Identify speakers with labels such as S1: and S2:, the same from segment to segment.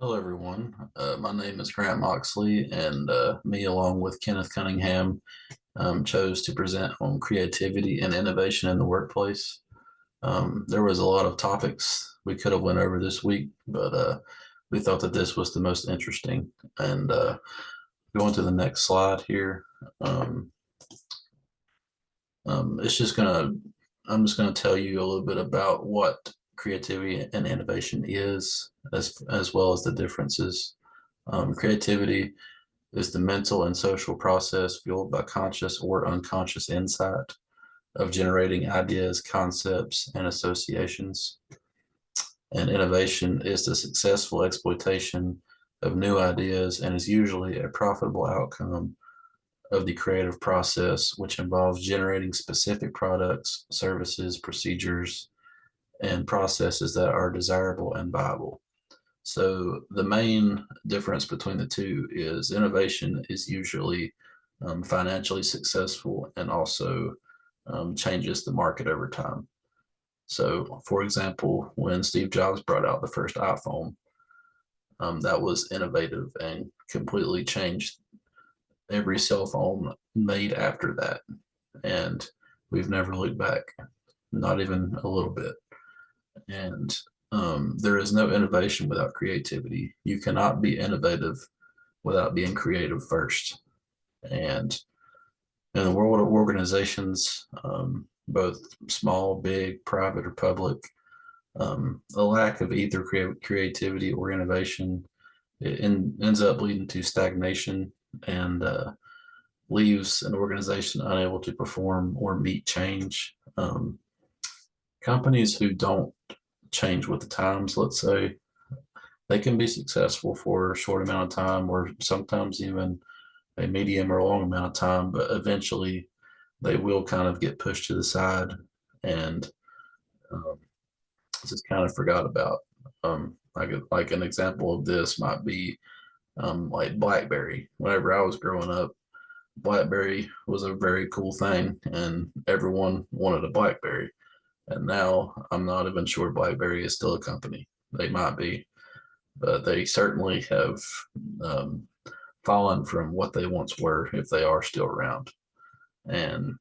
S1: Hello, everyone. My name is Grant Moxley, and me, along with Kenneth Cunningham, chose to present on creativity and innovation in the workplace. There was a lot of topics we could have went over this week, but we thought that this was the most interesting. And going to the next slide here, um, it's just gonna, I'm just gonna tell you a little bit about what creativity and innovation is, as well as the differences. Creativity is the mental and social process fueled by conscious or unconscious insight of generating ideas, concepts, and associations. And innovation is the successful exploitation of new ideas and is usually a profitable outcome of the creative process, which involves generating specific products, services, procedures, and processes that are desirable and viable. So the main difference between the two is innovation is usually financially successful and also changes the market over time. So, for example, when Steve Jobs brought out the first iPhone, that was innovative and completely changed every cell phone made after that. And we've never looked back, not even a little bit. And there is no innovation without creativity. You cannot be innovative without being creative first. And in the world of organizations, both small, big, private, or public, a lack of either creativity or innovation ends up leading to stagnation and leaves an organization unable to perform or meet change. Companies who don't change with the times, let's say, they can be successful for a short amount of time or sometimes even a medium or long amount of time, but eventually they will kind of get pushed to the side and um, just kind of forgot about. Like an example of this might be like BlackBerry. Whenever I was growing up, BlackBerry was a very cool thing, and everyone wanted a BlackBerry. And now I'm not even sure BlackBerry is still a company. They might be, but they certainly have um, fallen from what they once were, if they are still around. And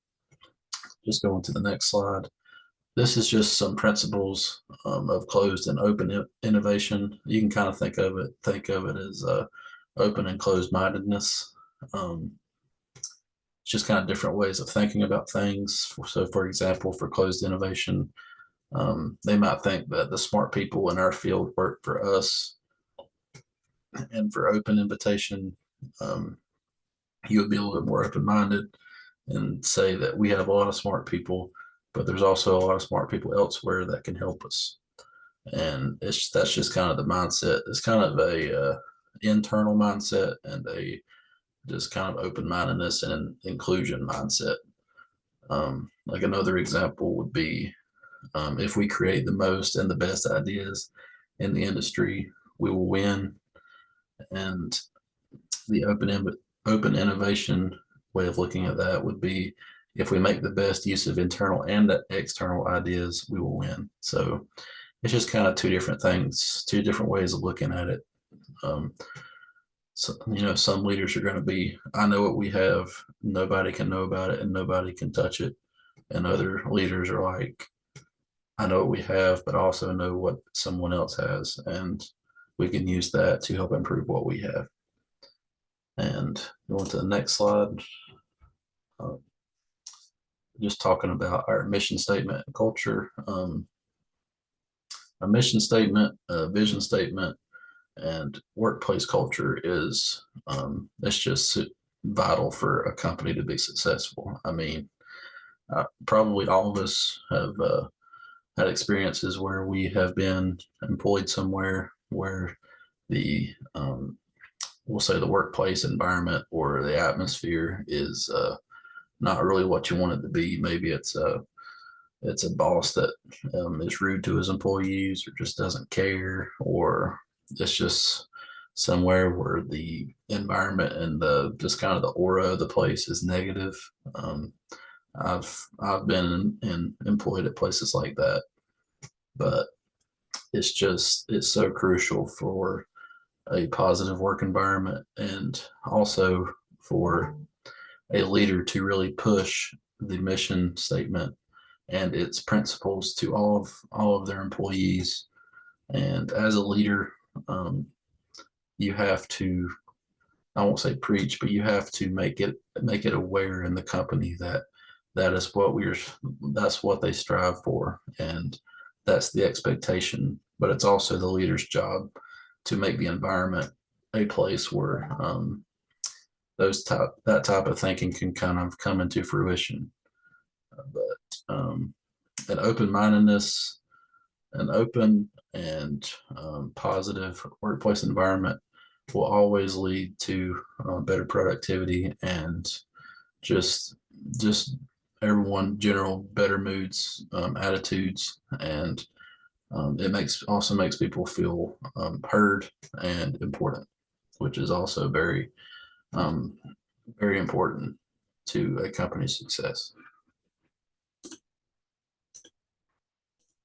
S1: just going to the next slide. This is just some principles of closed and open innovation. You can kind of think of it as open and closed mindedness. Um, it's just kind of different ways of thinking about things. So, for example, for closed innovation, they might think that the smart people in our field work for us, and for open invitation, um, you would be a little bit more open minded and say that we have a lot of smart people, but there's also a lot of smart people elsewhere that can help us. And that's just kind of the mindset. It's kind of a internal mindset and a just kind of open mindedness and inclusion mindset. Like another example would be if we create the most and the best ideas in the industry, we will win. And the open innovation way of looking at that would be if we make the best use of internal and external ideas, we will win. So it's just kind of two different things, two different ways of looking at it. Um, so, some leaders are going to be, I know what we have, nobody can know about it and nobody can touch it. And other leaders are like, I know what we have, but I also know what someone else has. And we can use that to help improve what we have. And going to the next slide, uh, just talking about our mission statement and culture. A mission statement, a vision statement, and workplace culture is it's just vital for a company to be successful. I mean, probably all of us have had experiences where we have been employed somewhere where the we'll say the workplace environment or the atmosphere is not really what you want it to be. Maybe it's a boss that is rude to his employees or just doesn't care, or it's just somewhere where the environment and the just kind of the aura of the place is negative. Um, I've been employed at places like that, but it's so crucial for a positive work environment, and also for a leader to really push the mission statement and its principles to all of their employees. And as a leader, um, you have to, I won't say preach, but you have to make it aware in the company that that is what we're that's what they strive for, and that's the expectation. But it's also the leader's job to make the environment a place where that type of thinking can kind of come into fruition. But an open-mindedness, an open and positive workplace environment will always lead to better productivity and just just everyone general better moods, attitudes, and it makes people feel heard and important, which is also um, very important to a company's success.